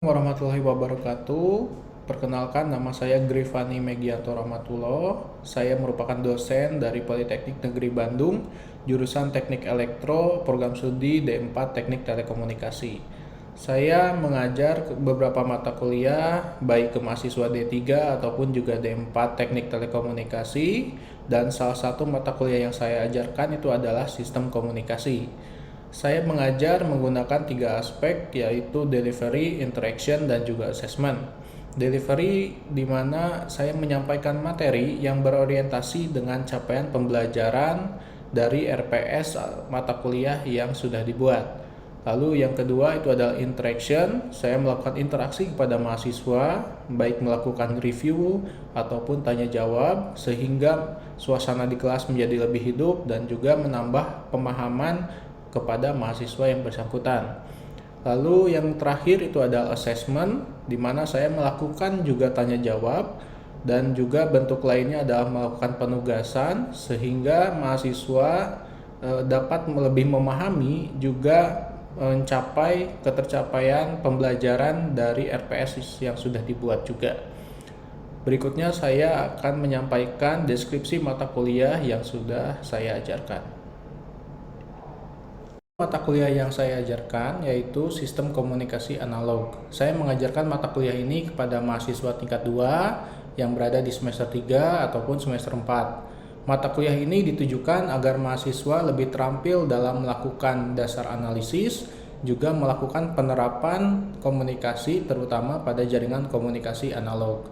Warahmatullahi wabarakatuh. Perkenalkan, nama saya Grifani Megianto Rahmatullah. Saya merupakan dosen dari Politeknik Negeri Bandung, jurusan Teknik Elektro, program studi D4 Teknik Telekomunikasi. Saya mengajar beberapa mata kuliah baik ke mahasiswa D3 ataupun juga D4 Teknik Telekomunikasi, dan salah satu mata kuliah yang saya ajarkan itu adalah Sistem Komunikasi. Saya mengajar menggunakan 3 aspek, yaitu delivery, interaction, dan juga assessment. Delivery di mana saya menyampaikan materi yang berorientasi dengan capaian pembelajaran dari RPS mata kuliah yang sudah dibuat. Lalu yang kedua itu adalah interaction. Saya melakukan interaksi kepada mahasiswa, baik melakukan review ataupun tanya jawab, sehingga suasana di kelas menjadi lebih hidup dan juga menambah pemahaman kepada mahasiswa yang bersangkutan. Lalu yang terakhir itu adalah assessment, di mana saya melakukan juga tanya jawab, dan juga bentuk lainnya adalah melakukan penugasan sehingga mahasiswa dapat lebih memahami juga mencapai ketercapaian pembelajaran dari RPS yang sudah dibuat juga. Berikutnya saya akan menyampaikan deskripsi mata kuliah yang sudah saya ajarkan. Mata kuliah yang saya ajarkan yaitu Sistem Komunikasi Analog. Saya mengajarkan mata kuliah ini kepada mahasiswa tingkat 2 yang berada di semester 3 ataupun semester 4. Mata kuliah ini ditujukan agar mahasiswa lebih terampil dalam melakukan dasar analisis, juga melakukan penerapan komunikasi terutama pada jaringan komunikasi analog.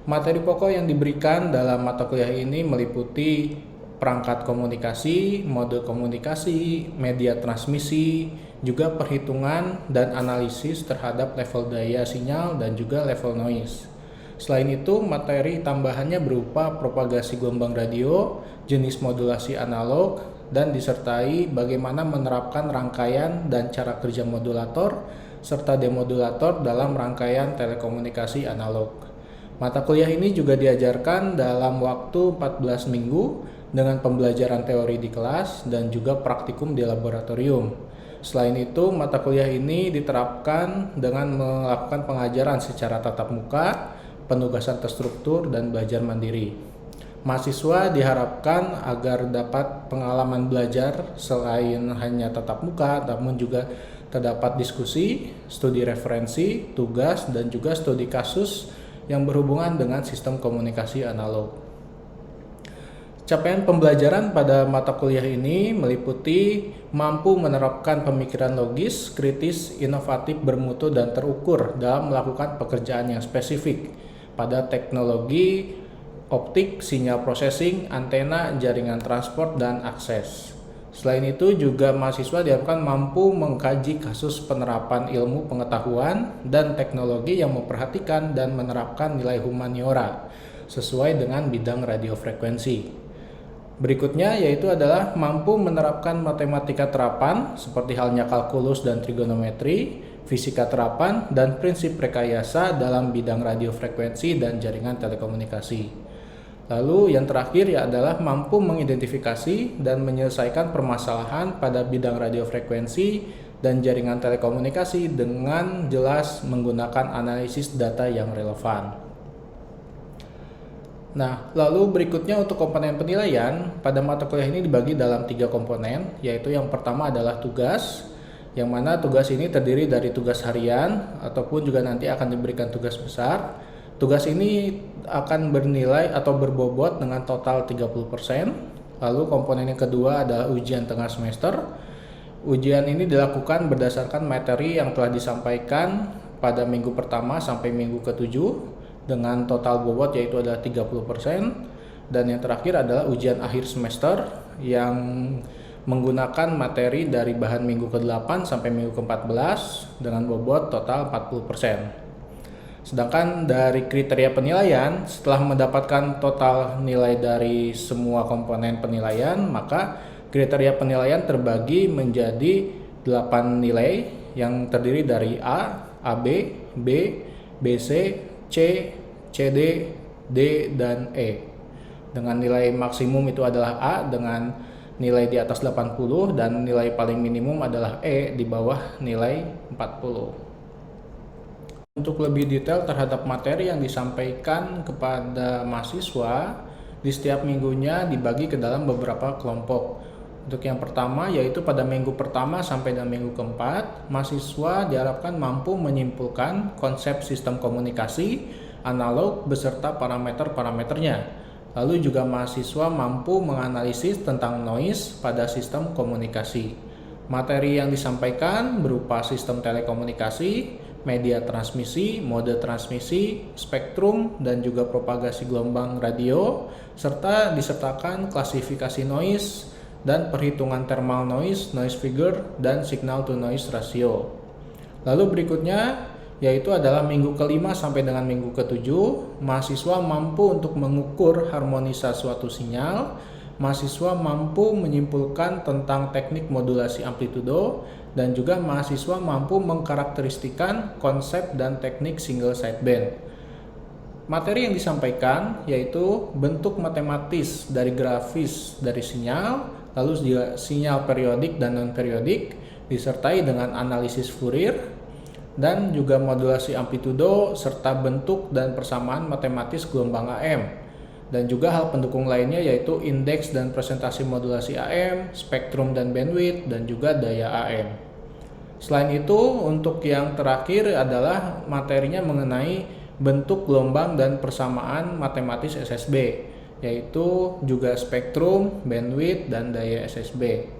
Materi pokok yang diberikan dalam mata kuliah ini meliputi perangkat komunikasi, mode komunikasi, media transmisi, juga perhitungan dan analisis terhadap level daya sinyal dan juga level noise. Selain itu, materi tambahannya berupa propagasi gelombang radio, jenis modulasi analog, dan disertai bagaimana menerapkan rangkaian dan cara kerja modulator, serta demodulator dalam rangkaian telekomunikasi analog. Mata kuliah ini juga diajarkan dalam waktu 14 minggu dengan pembelajaran teori di kelas dan juga praktikum di laboratorium. Selain itu, mata kuliah ini diterapkan dengan melakukan pengajaran secara tatap muka, penugasan terstruktur, dan belajar mandiri. Mahasiswa diharapkan agar dapat pengalaman belajar selain hanya tatap muka, namun juga terdapat diskusi, studi referensi, tugas, dan juga studi kasus yang berhubungan dengan sistem komunikasi analog. Capaian pembelajaran pada mata kuliah ini meliputi mampu menerapkan pemikiran logis, kritis, inovatif, bermutu, dan terukur dalam melakukan pekerjaan yang spesifik pada teknologi optik, sinyal processing, antena, jaringan transport, dan akses. Selain itu juga mahasiswa diharapkan mampu mengkaji kasus penerapan ilmu pengetahuan dan teknologi yang memperhatikan dan menerapkan nilai humaniora sesuai dengan bidang radiofrekuensi. Berikutnya yaitu adalah mampu menerapkan matematika terapan seperti halnya kalkulus dan trigonometri, fisika terapan, dan prinsip rekayasa dalam bidang radiofrekuensi dan jaringan telekomunikasi. Lalu yang terakhir adalah mampu mengidentifikasi dan menyelesaikan permasalahan pada bidang radiofrekuensi dan jaringan telekomunikasi dengan jelas menggunakan analisis data yang relevan. Nah, lalu berikutnya untuk komponen penilaian, pada mata kuliah ini dibagi dalam 3 komponen, yaitu yang pertama adalah tugas, yang mana tugas ini terdiri dari tugas harian, ataupun juga nanti akan diberikan tugas besar. Tugas ini akan bernilai atau berbobot dengan total 30%. Lalu komponen yang kedua adalah ujian tengah semester. Ujian ini dilakukan berdasarkan materi yang telah disampaikan pada minggu pertama sampai minggu ke-7 dengan total bobot yaitu adalah 30%. Dan yang terakhir adalah ujian akhir semester yang menggunakan materi dari bahan minggu ke-8 sampai minggu ke-14 dengan bobot total 40%. Sedangkan dari kriteria penilaian, setelah mendapatkan total nilai dari semua komponen penilaian, maka kriteria penilaian terbagi menjadi 8 nilai yang terdiri dari A, AB, B, BC, C, CD, D, dan E. Dengan nilai maksimum itu adalah A dengan nilai di atas 80 dan nilai paling minimum adalah E di bawah nilai 40. Untuk lebih detail terhadap materi yang disampaikan kepada mahasiswa, di setiap minggunya dibagi ke dalam beberapa kelompok. Untuk yang pertama yaitu pada minggu pertama sampai dengan minggu keempat, mahasiswa diharapkan mampu menyimpulkan konsep sistem komunikasi analog beserta parameter-parameternya. Lalu juga mahasiswa mampu menganalisis tentang noise pada sistem komunikasi. Materi yang disampaikan berupa sistem telekomunikasi, media transmisi, mode transmisi, spektrum, dan juga propagasi gelombang radio, serta disertakan klasifikasi noise dan perhitungan thermal noise, noise figure, dan signal to noise ratio. Lalu berikutnya yaitu adalah minggu kelima sampai dengan minggu ketujuh, mahasiswa mampu untuk mengukur harmonisasi suatu sinyal, mahasiswa mampu menyimpulkan tentang teknik modulasi amplitudo, dan juga mahasiswa mampu mengkarakteristikan konsep dan teknik single sideband. Materi yang disampaikan yaitu bentuk matematis dari grafis dari sinyal, lalu juga sinyal periodik dan non-periodik, disertai dengan analisis Fourier, dan juga modulasi amplitudo, serta bentuk dan persamaan matematis gelombang AM. Dan juga hal pendukung lainnya yaitu indeks dan presentasi modulasi AM, spektrum dan bandwidth, dan juga daya AM. Selain itu, untuk yang terakhir adalah materinya mengenai bentuk gelombang dan persamaan matematis SSB, yaitu juga spektrum, bandwidth, dan daya SSB.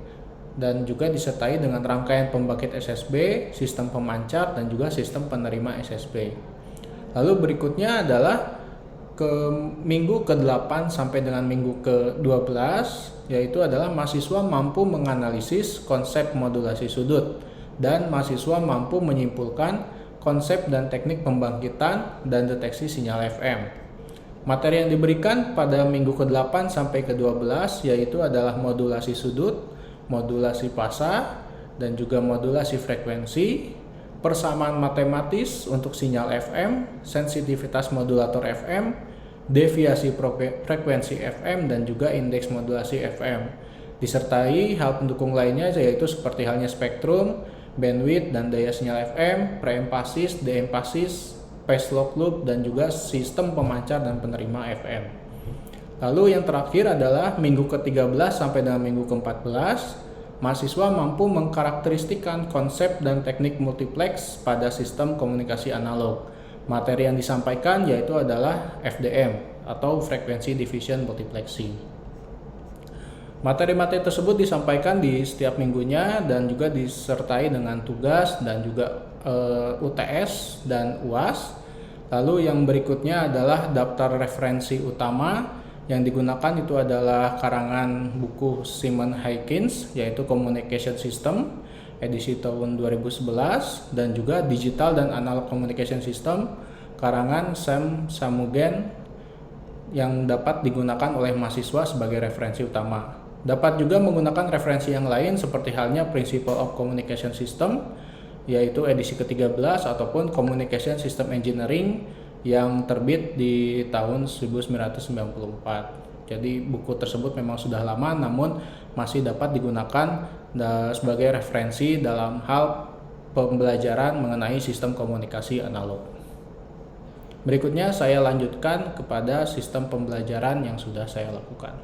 Dan juga disertai dengan rangkaian pembangkit SSB, sistem pemancar, dan juga sistem penerima SSB. Lalu berikutnya adalah ke minggu ke-8 sampai dengan minggu ke-12, yaitu adalah mahasiswa mampu menganalisis konsep modulasi sudut, dan mahasiswa mampu menyimpulkan konsep dan teknik pembangkitan dan deteksi sinyal FM. Materi yang diberikan pada minggu ke-8 sampai ke-12 yaitu adalah modulasi sudut, modulasi fasa, dan juga modulasi frekuensi, persamaan matematis untuk sinyal FM, sensitivitas modulator FM, deviasi frekuensi FM, dan juga indeks modulasi FM. Disertai hal pendukung lainnya yaitu seperti halnya spektrum, bandwidth, dan daya sinyal FM, preempasis, deempasis, phase lock loop, dan juga sistem pemancar dan penerima FM. Lalu yang terakhir adalah minggu ke-13 sampai dengan minggu ke-14, mahasiswa mampu mengkarakteristikan konsep dan teknik multiplex pada sistem komunikasi analog. Materi yang disampaikan yaitu adalah FDM atau Frequency Division Multiplexing. Materi-materi tersebut disampaikan di setiap minggunya dan juga disertai dengan tugas dan juga UTS dan UAS. Lalu yang berikutnya adalah daftar referensi utama. Yang digunakan itu adalah karangan buku Simon Haykins yaitu Communication System edisi tahun 2011, dan juga Digital dan Analog Communication System karangan Sam Samugen yang dapat digunakan oleh mahasiswa sebagai referensi utama. Dapat juga menggunakan referensi yang lain seperti halnya Principle of Communication System yaitu edisi ke-13 ataupun Communication System Engineering yang terbit di tahun 1994. Jadi buku tersebut memang sudah lama namun masih dapat digunakan sebagai referensi dalam hal pembelajaran mengenai sistem komunikasi analog. Berikutnya saya lanjutkan kepada sistem pembelajaran yang sudah saya lakukan.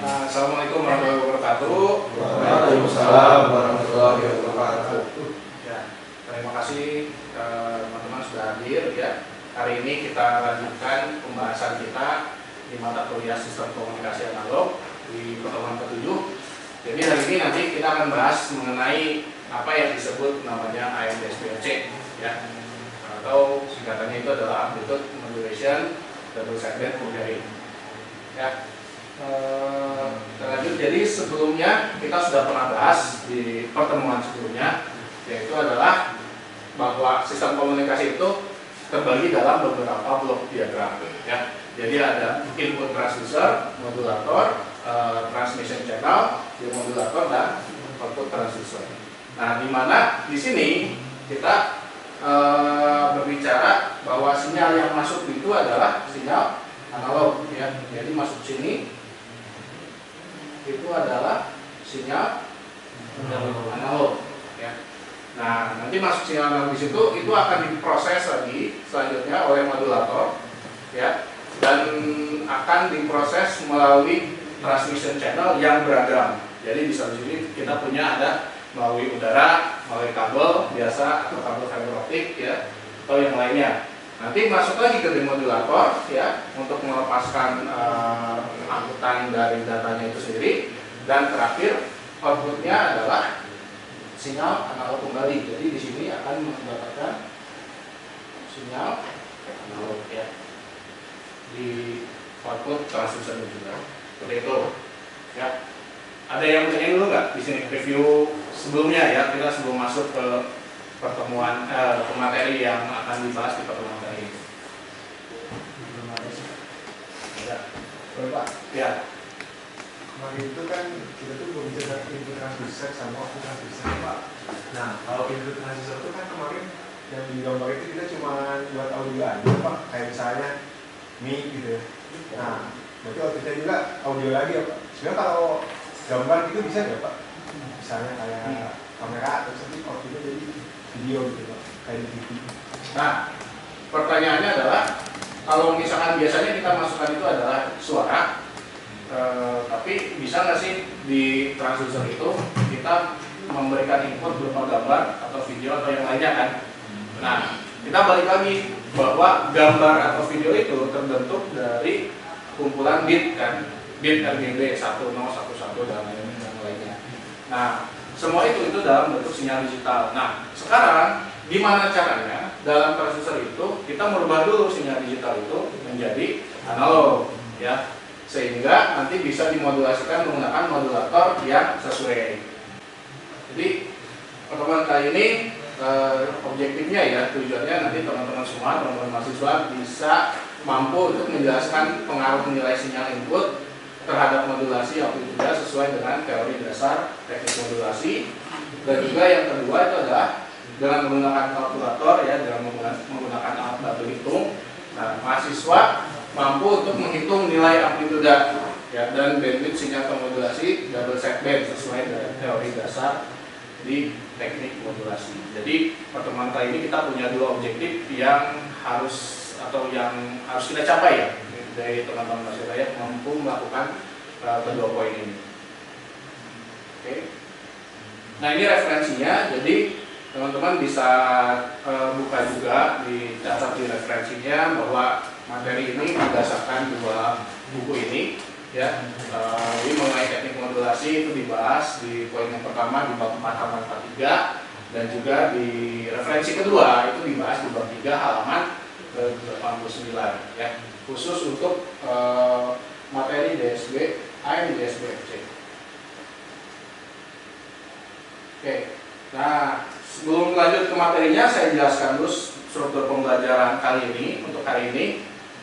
Assalamualaikum warahmatullahi wabarakatuh. Waalaikumsalam warahmatullahi wabarakatuh. Terima kasih teman-teman sudah hadir ya. Hari ini kita lanjutkan pembahasan kita di mata kuliah sistem komunikasi analog di pertemuan ke-7. Jadi hari ini nanti kita akan bahas mengenai apa yang disebut namanya AMD-SPOC ya. Atau singkatannya itu adalah Amplitude Modulation Double Sideband Programming. Ya. Lanjut, jadi sebelumnya kita sudah pernah bahas di pertemuan sebelumnya yaitu adalah bahwa sistem komunikasi itu terbagi dalam beberapa blok diagram ya. Jadi ada input transducer, modulator, transmission channel, demodulator, dan output transducer. Nah, di mana di sini kita berbicara bahwa sinyal yang masuk itu adalah sinyal analog ya. Jadi masuk sini itu adalah sinyal analog. Nah, nanti masuk sinyal analog di situ, itu akan diproses lagi selanjutnya oleh modulator, ya, dan akan diproses melalui transmission channel yang beragam. Jadi di sini kita punya ada melalui udara, melalui kabel biasa atau kabel fiber optik, ya, atau yang lainnya. Nanti masuk lagi ke demodulator, ya, untuk melepaskan angkutan dari datanya itu sendiri, dan terakhir outputnya adalah sinyal analog kembali. Jadi di sini akan mendapatkan sinyal analog, ya, di output transducer juga. Seperti itu, ya. Ada yang bertanya dulu nggak di sini review sebelumnya, ya, kita sebelum masuk ke pertemuan ke materi yang akan dibahas di pertemuan kali ini. Ya, Pak. Ya. Kemarin itu kan kita tuh berbicara input transducer sama output transducer, Pak. Nah, kalau input transducer itu kan kemarin yang di gambar itu kita cuma buat audio aja, Pak. Kayak misalnya mic gitu. Nah, berarti outputnya juga audio lagi ya, Pak. Sebenarnya kalau gambar itu bisa nggak, Pak? Misalnya kayak kamera atau seperti outputnya jadi video gitu, Pak. Kayak di TV. Nah, pertanyaannya adalah kalau misalkan biasanya kita masukkan itu adalah suara, tapi bisa nggak sih di transducer itu kita memberikan input berupa gambar atau video atau yang lainnya kan? Nah, kita balik lagi bahwa gambar atau video itu terbentuk dari kumpulan bit kan, bit RGB 1011 dan lainnya. Nah, semua itu dalam bentuk sinyal digital. Nah, sekarang gimana caranya dalam transducer itu kita merubah dulu sinyal digital itu menjadi analog, ya, sehingga nanti bisa dimodulasikan menggunakan modulator yang sesuai. Jadi pertemuan kali ini objektifnya, ya, tujuannya nanti teman-teman semua, teman-teman mahasiswa bisa mampu untuk menjelaskan pengaruh nilai sinyal input terhadap modulasi amplituda sesuai dengan teori dasar teknik modulasi. Dan juga yang kedua itu adalah dengan menggunakan kalkulator, ya, dengan menggunakan alat bantu hitung. Nah, mahasiswa mampu untuk menghitung nilai amplituda, ya, dan bandwidth sinyal modulasi double sideband sesuai dengan teori dasar di teknik modulasi. Jadi pertemuan kali ini kita punya dua objektif yang harus kita capai, ya, dari teman-teman mahasiswa yang mampu melakukan kedua poin ini. Oke. Nah, ini referensinya, jadi teman-teman bisa buka juga, dicatat di referensinya bahwa materi ini berdasarkan dua buku ini, ya. Ini mengenai teknik modulasi itu dibahas di poin yang pertama di bab 4 halaman 43, dan juga di referensi kedua itu dibahas di bab 3 halaman 89, ya, khusus untuk materi DSB A dan DSB FC. Oke. Nah, sebelum lanjut ke materinya, saya jelaskan dulu struktur pembelajaran kali ini untuk hari ini.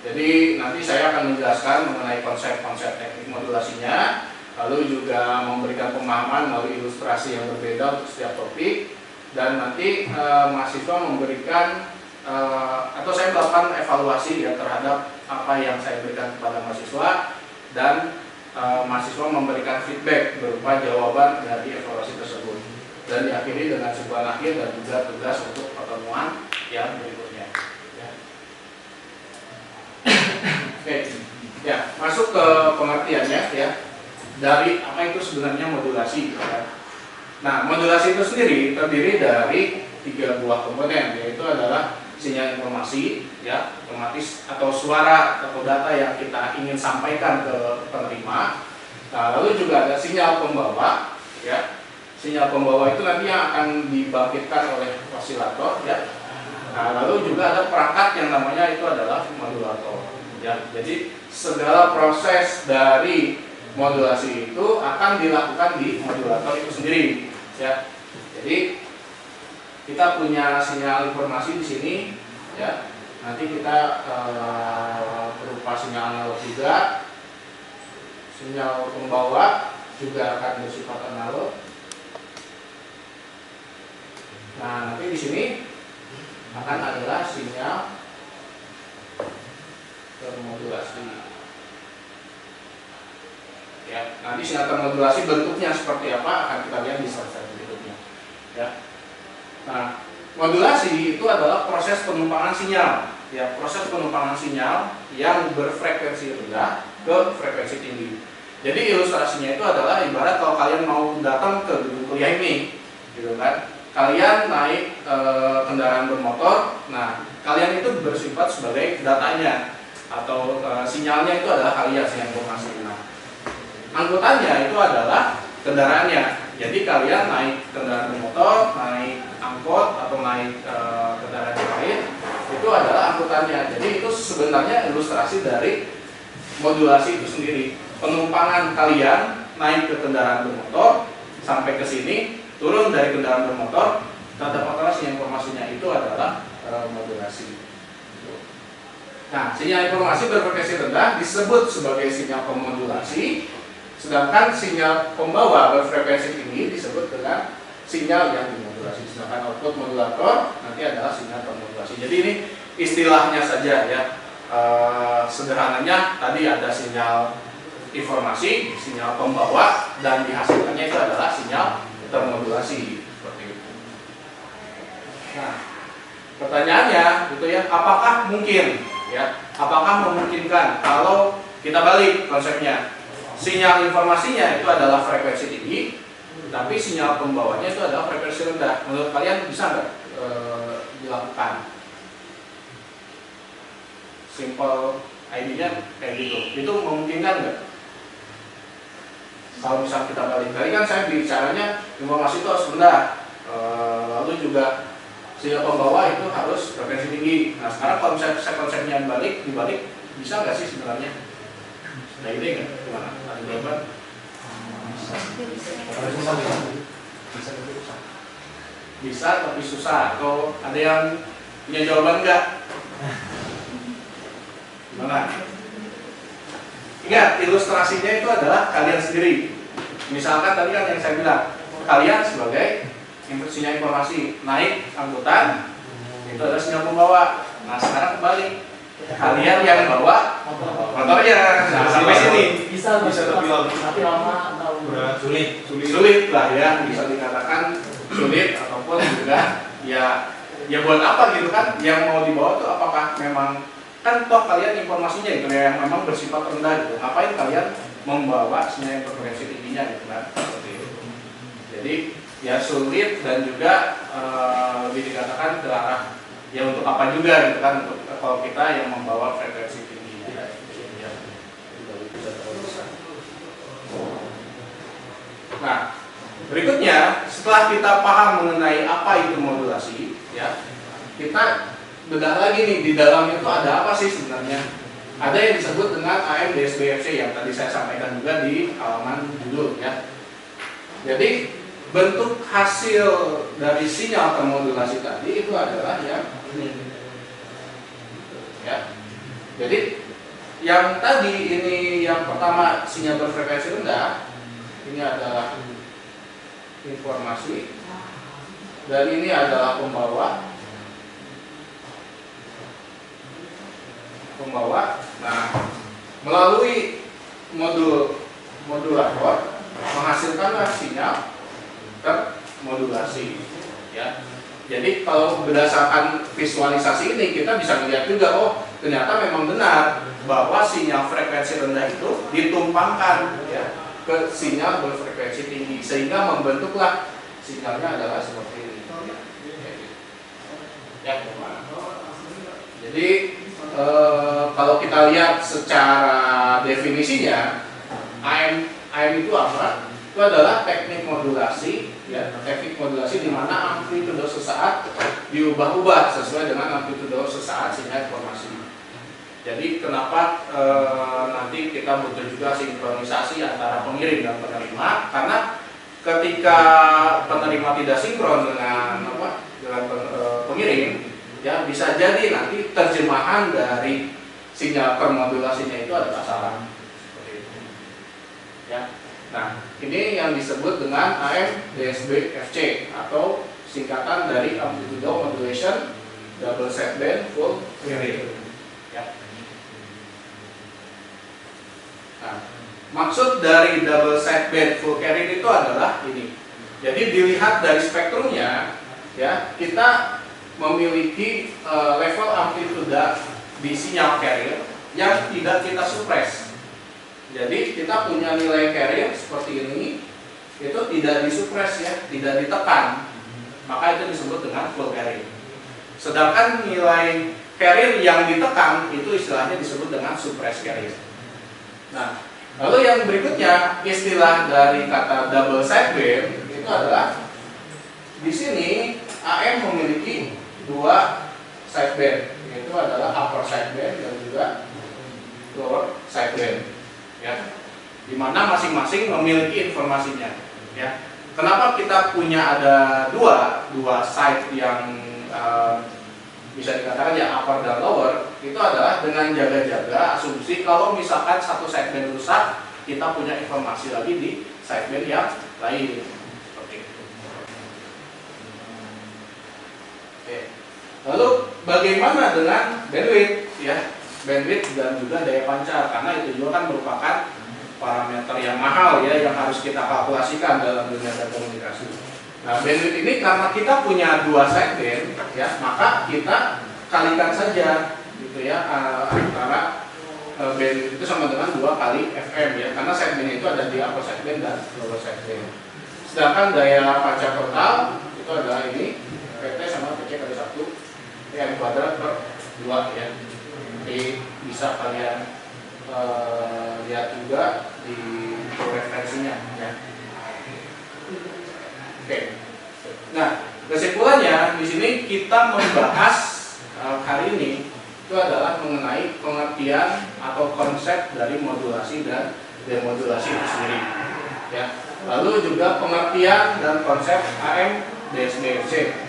Jadi nanti saya akan menjelaskan mengenai konsep-konsep teknik modulasinya, lalu juga memberikan pemahaman melalui ilustrasi yang berbeda untuk setiap topik, dan nanti mahasiswa memberikan atau saya melakukan evaluasi, ya, terhadap apa yang saya berikan kepada mahasiswa, dan mahasiswa memberikan feedback berupa jawaban dari evaluasi tersebut, dan diakhiri dengan sebuah akhir dan juga tugas untuk pertemuan yang berikutnya, ya. Oke, ya, masuk ke pengertiannya, ya, dari apa itu sebenarnya modulasi, ya. Nah, modulasi itu sendiri terdiri dari 3 buah komponen, yaitu adalah sinyal informasi, ya, otomatis atau suara atau data yang kita ingin sampaikan ke penerima. Nah, lalu juga ada sinyal pembawa, ya. Sinyal pembawa itu nanti yang akan dibangkitkan oleh osilator, ya. Nah, lalu juga ada perangkat yang namanya itu adalah modulator, ya. Jadi segala proses dari modulasi itu akan dilakukan di modulator itu sendiri, ya. Jadi kita punya sinyal informasi di sini, ya. Nanti kita berupa sinyal analog juga. Sinyal pembawa juga akan bersifat analog. Nah, nanti di sini akan adalah sinyal termodulasi. Ya, nanti sinyal termodulasi bentuknya seperti apa akan kita lihat di slide berikutnya, ya. Nah, modulasi itu adalah proses penumpangan sinyal, ya, proses penumpangan sinyal yang berfrekuensi rendah ke frekuensi tinggi. Jadi ilustrasinya itu adalah ibarat kalau kalian mau datang ke gedung kuliah ini, gitu kan? Kalian naik kendaraan bermotor, nah kalian itu bersifat sebagai datanya atau sinyalnya itu adalah kalian sinyal informasi. Nah, angkutannya itu adalah kendaraannya. Jadi kalian naik kendaraan bermotor, naik angkot atau naik kendaraan yang lain, itu adalah angkutannya. Jadi itu sebenarnya ilustrasi dari modulasi itu sendiri. Penumpangan kalian naik ke kendaraan bermotor sampai ke sini, turun dari kendaraan bermotor, dapatlah sinyal informasinya itu adalah modulasi. Nah, sinyal informasi berfrekuensi rendah disebut sebagai sinyal pemodulasi. Sedangkan sinyal pembawa berfrekuensi tinggi disebut dengan sinyal yang dimodulasi. Sedangkan output modulator nanti adalah sinyal pemodulasi. Jadi ini istilahnya saja ya. Sederhananya tadi ada sinyal informasi, sinyal pembawa, dan dihasilkannya itu adalah sinyal termodulasi seperti itu. Nah, pertanyaannya gitu ya, apakah mungkin ya? Apakah memungkinkan kalau kita balik konsepnya? Sinyal informasinya itu adalah frekuensi tinggi, tapi sinyal pembawanya itu adalah frekuensi rendah. Menurut kalian bisa nggak dilakukan? Simple ID-nya kayak gitu. Itu memungkinkan nggak? Kalau misalnya kita balik, tadi kan saya bicaranya informasi itu harus rendah, lalu juga sinyal pembawa itu harus frekuensi tinggi. Nah sekarang kalau misalnya saya konsepnya dibalik, bisa nggak sih sebenarnya? Ada ide nggak? Gimana? Ada jawaban? Bisa tapi susah. Atau ada yang punya jawaban nggak? Gimana? Ingat, ilustrasinya itu adalah kalian sendiri. Misalkan tadi kan yang saya bilang, kalian sebagai sinyal informasi naik angkutan, itu adalah sinyal pembawa. Nah sekarang kembali, kalian yang bawa motornya. Nah, sampai sini bisa tapi lama atau sulit lah ya, bisa dikatakan sulit ataupun juga ya buat apa gitu kan? Yang mau dibawa tuh apakah memang kan toh kalian informasinya gitu yang memang bersifat rendah gitu. Ngapain kalian membawa sinyal frekuensi tingginya gitu kan? Seperti itu. Jadi ya sulit dan juga lebih dikatakan ke arah ya untuk apa juga gitu kan, untuk kalau kita yang membawa frekuensi tingginya. Nah, berikutnya setelah kita paham mengenai apa itu modulasi, ya kita bedah lagi nih di dalamnya itu ada apa sih sebenarnya? Ada yang disebut dengan AM DSB FC yang tadi saya sampaikan juga di halaman judul ya. Jadi bentuk hasil dari sinyal termodulasi tadi itu adalah yang ini. Ya. Jadi yang tadi ini yang pertama sinyal berfrekuensi rendah, ini adalah informasi, dan ini adalah pembawa. Nah, melalui modulator menghasilkanlah sinyal termodulasi. Ya. Jadi kalau berdasarkan visualisasi ini kita bisa melihat juga, oh ternyata memang benar bahwa sinyal frekuensi rendah itu ditumpangkan ya ke sinyal berfrekuensi tinggi sehingga membentuklah sinyalnya adalah seperti ini. Ya. Jadi kalau kita lihat secara definisinya, AM itu apa? Itu adalah teknik modulasi, ya, teknik modulasi di mana amplitudo sesaat diubah-ubah sesuai dengan amplitudo sesaat sinyal informasi. Jadi kenapa nanti kita butuh juga sinkronisasi antara pengirim dan penerima, karena ketika penerima tidak sinkron dengan pengirim, ya bisa jadi nanti terjemahan dari sinyal termodulasinya itu ada salah. Seperti itu. Ya. Nah, ini yang disebut dengan AM DSB FC atau singkatan dari amplitude modulation double sideband full carrier. Ya. Nah, maksud dari double sideband full carrier itu adalah ini. Jadi dilihat dari spektrumnya ya, kita memiliki level amplituda di sinyal carrier yang tidak kita suppress. Jadi kita punya nilai carrier seperti ini, itu tidak disuppress ya, tidak ditekan, maka itu disebut dengan full carrier. Sedangkan nilai carrier yang ditekan itu istilahnya disebut dengan suppress carrier. Nah, lalu yang berikutnya istilah dari kata double sideband itu adalah di sini AM memiliki dua sideband, yaitu adalah upper sideband dan juga lower sideband, ya, di mana masing-masing memiliki informasinya, ya. Kenapa kita punya ada dua side yang bisa dikatakan ya upper dan lower, itu adalah dengan jaga-jaga asumsi kalau misalkan satu sideband rusak, kita punya informasi lagi di sideband yang lain, seperti itu. Oke. Lalu bagaimana dengan bandwidth, ya, bandwidth dan juga daya pancar, karena itu juga kan merupakan parameter yang mahal ya yang harus kita kalkulasikan dalam dunia telekomunikasi. Nah, bandwidth ini karena kita punya dua sideband, ya, maka kita kalikan saja, gitu ya, antara bandwidth itu sama dengan 2 kali FM ya, karena sideband itu ada di upper sideband dan lower sideband. Sedangkan daya pancar total itu adalah ini PT sama PC kali 1 M kuadrat per 2 ya. Jadi bisa kalian lihat juga di referensinya ya. Oke. Nah, kesimpulannya di sini kita membahas hari ini itu adalah mengenai pengertian atau konsep dari modulasi dan demodulasi itu sendiri. Ya. Lalu juga pengertian dan konsep AM DSBFC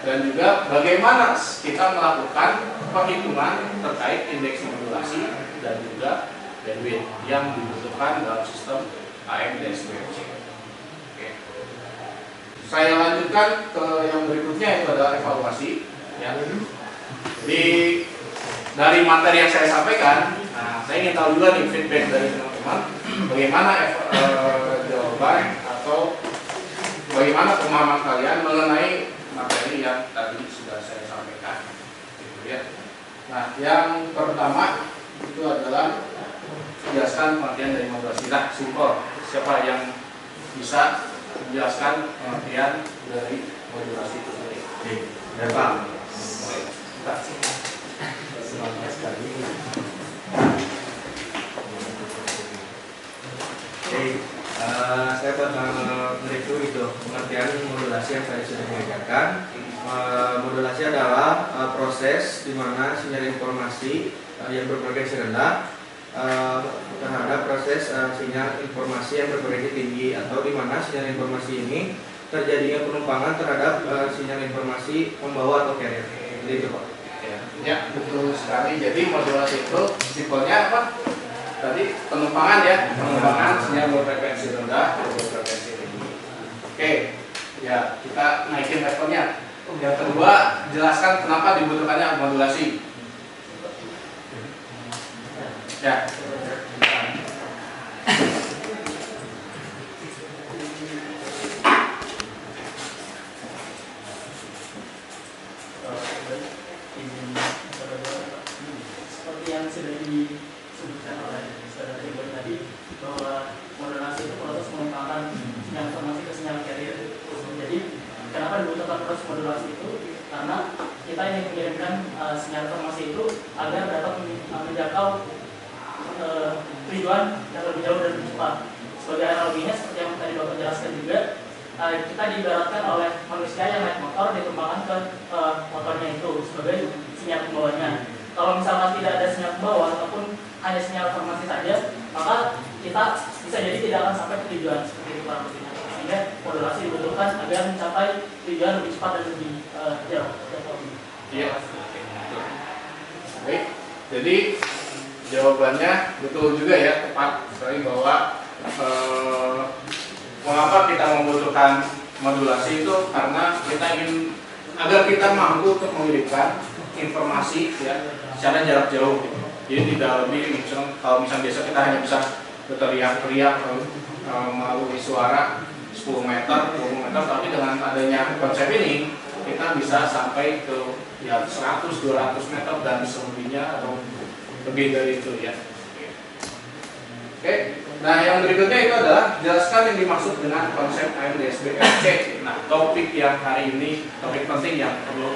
dan juga bagaimana kita melakukan perhitungan terkait indeks modulasi dan juga bandwidth yang dibutuhkan dalam sistem AM DSBFC. Oke. Saya lanjutkan ke yang berikutnya, itu adalah evaluasi. Ya. Jadi dari materi yang saya sampaikan, nah, saya ingin tahu juga nih feedback dari teman-teman, bagaimana jawaban atau bagaimana pemahaman kalian mengenai materi yang tadi sudah saya sampaikan. Gitu ya. Nah, yang pertama itu adalah menjelaskan pengertian dari modulasi. Nah, simpel. Siapa yang bisa menjelaskan pengertian dari modulasi itu sendiri? Ya Pak. Pak. Semangat sekali. Oke, saya bakal mereview itu pengertian modulasi yang tadi sudah diajarkan. Modulasi adalah proses di mana sinyal informasi yang berfrekuensi rendah terhadap proses sinyal informasi yang berfrekuensi tinggi, atau di mana sinyal informasi ini terjadinya penumpangan terhadap sinyal informasi pembawa atau carrier. Jadi itu Pak. Ya, betul sekali. Jadi modulasi itu simpelnya apa? Tadi penumpangan ya, penumpangan sinyal berfrekuensi rendah atau berfrekuensi tinggi. Oke, ya kita naikin levelnya. Yang kedua, jelaskan kenapa dibutuhkannya modulasi. Ya. Seperti yang sudah disebutkan oleh saudara Ibu tadi, bahwa modulasi itu proses pengumpulkan sinyal informasi ke sinyal carrier. Jadi kenapa dibutuhkan proses modulasi itu? Karena kita ingin mengirimkan sinyal informasi itu agar dapat menjangkau tujuan yang lebih jauh dan lebih cepat. Sebagai analoginya, seperti yang tadi Bapak jelaskan juga, kita diibaratkan oleh manusia yang naik motor dikembangkan ke motornya itu sebagai sinyal pembawanya. Kalau misalkan tidak ada sinyal pembawa ataupun hanya sinyal informasi saja, maka kita bisa jadi tidak akan sampai ke tujuan, seperti itu kurang lebihnya. Sehingga modulasi dibutuhkan agar mencapai tujuan lebih cepat dan lebih jauh. Iya. Baik. Jadi jawabannya betul juga ya, tepat sekali bahwa mengapa kita membutuhkan modulasi itu karena kita ingin agar kita mampu untuk mengirimkan informasi ya secara jarak jauh. Jadi tidak lebih kalau misalnya biasa kita hanya bisa berteriak-teriak melalui suara 10 meter, 20 meter, tapi dengan adanya konsep ini kita bisa sampai ke ya 100-200 meter dan selebihnya atau lebih dari itu ya. Oke. Nah, yang berikutnya itu adalah jelaskan yang dimaksud dengan konsep AMDSBFC. Nah, topik yang hari ini, topik penting yang perlu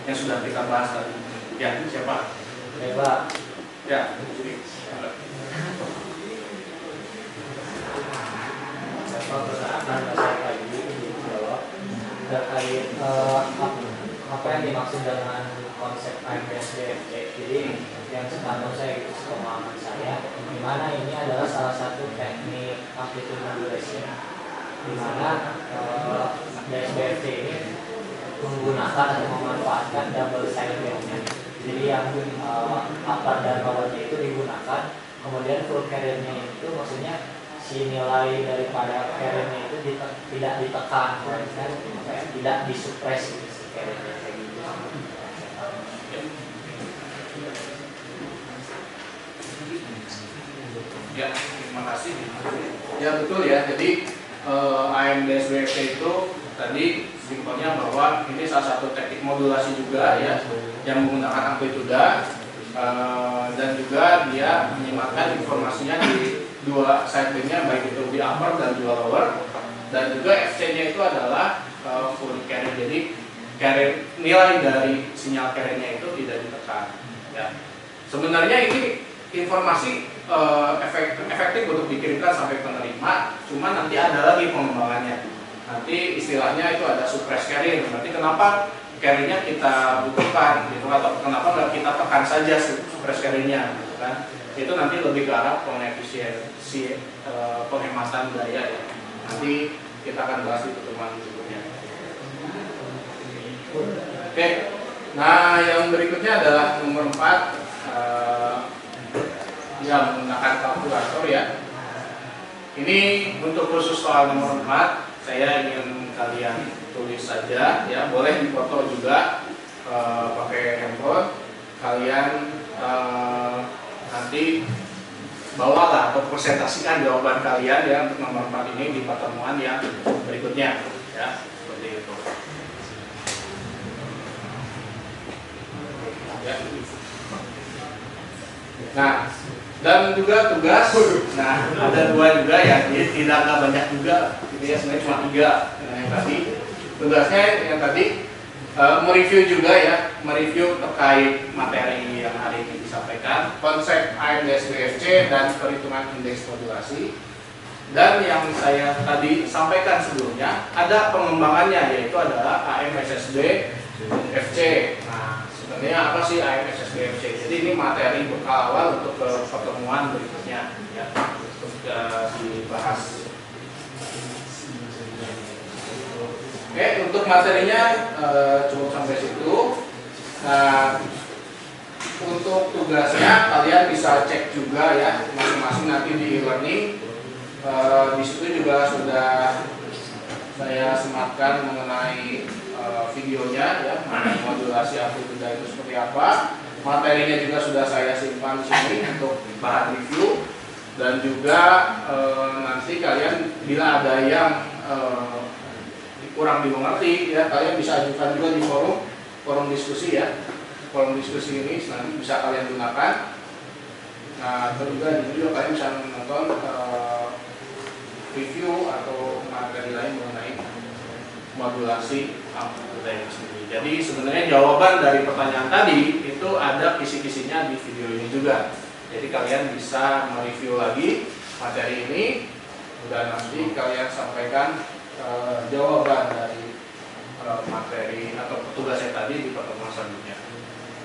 yang sudah kita bahas tadi. Ya, siapa? Pak. Ya. Pertanyaan saya lagi dijawab terkait apa yang dimaksud dengan konsep AMDSBFC. Jadi yang setahu saya itu pemahaman saya, di mana ini adalah salah satu teknik amplitude modulation, di mana DSBFC ini menggunakan atau memanfaatkan double side band-nya. Jadi yang upper dan lowernya itu digunakan, kemudian full carrier-nya itu maksudnya si nilai daripada carrier-nya itu tidak ditekan, kan? Tidak disupres gitu, si carrier-nya kayak gitu. Ya, terima kasih. Ya betul ya. Jadi AMDSBFC itu tadi simpelnya bahwa ini salah satu teknik modulasi juga ya, yang menggunakan amplituda dan juga dia menyimakkan informasinya di dua sideband-nya, baik itu di upper dan juga lower, dan juga FC-nya itu adalah full carrier. Jadi carrier, nilai dari sinyal carrier-nya itu tidak ditekan. Ya. Sebenarnya ini informasi efektif untuk dikirimkan sampai penerima, cuma nanti ada lagi pengembangannya. Nanti istilahnya itu ada suppress carrier. Berarti kenapa carrier-nya kita butuhkan gitu, atau kenapa nggak kita tekan saja suppress carrier-nya gitu kan. Itu nanti lebih ke arah pengefisiensi penghematan daya ya. Nanti kita akan bahas di pertemuan berikutnya. Oke. Nah, yang berikutnya adalah nomor 4 ya, menggunakan kalkulator ya. Ini untuk khusus soal nomor 4, saya ingin kalian tulis saja ya, boleh dipoto juga pakai handphone. Kalian nanti bawalah atau presentasikan jawaban kalian ya untuk nomor 4 ini di pertemuan yang berikutnya ya, seperti itu. Ya. Nah, dan juga tugas, nah ada 2 juga ya, jadi tidak banyak juga, ini ya sebenarnya cuma 3 yang tadi. Tugasnya yang tadi mereview juga ya, mereview terkait materi yang hari ini disampaikan, konsep AMDSBFC dan perhitungan indeks modulasi. Dan yang saya tadi sampaikan sebelumnya, ada pengembangannya, yaitu adalah AMSSB-FC. Nah, sebenarnya apa sih AMSSB-FC? Jadi ini materi bekal awal untuk pertemuan berikutnya ya, untuk dibahas. Oke, untuk materinya cukup sampai situ. Nah, untuk tugasnya kalian bisa cek juga ya, masing-masing nanti di e-learning. Di situ juga sudah saya sematkan mengenai videonya ya, modulasi amplituda itu seperti apa. Materinya juga sudah saya simpan di sini untuk bahan review, dan juga nanti kalian bila ada yang kurang dimengerti ya, kalian bisa ajukan juga di forum diskusi ya. Forum diskusi ini nanti bisa kalian gunakan. Nah, terus juga di video kalian bisa menonton review atau materi lain mengenai modulasi amplituda itu sendiri. Jadi sebenarnya jawaban dari pertanyaan tadi itu ada kisi-kisinya di video ini juga. Jadi kalian bisa mereview lagi materi ini, dan nanti kalian sampaikan jawaban dari materi atau tugasnya tadi di pertemuan selanjutnya.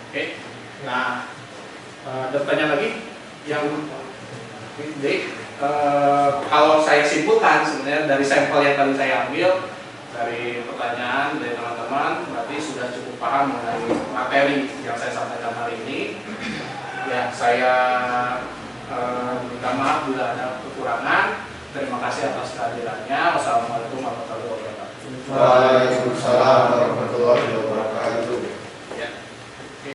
Oke. Nah, ada pertanyaan lagi yang kalau saya simpulkan sebenarnya dari sampel yang tadi saya ambil dari pertanyaan dari teman-teman, berarti sudah cukup paham mengenai materi yang saya sampaikan hari ini. Ya, saya minta maaf bila ada kekurangan. Terima kasih atas kehadirannya. Wassalamualaikum warahmatullahi wabarakatuh. Waalaikumsalam warahmatullahi wabarakatuh.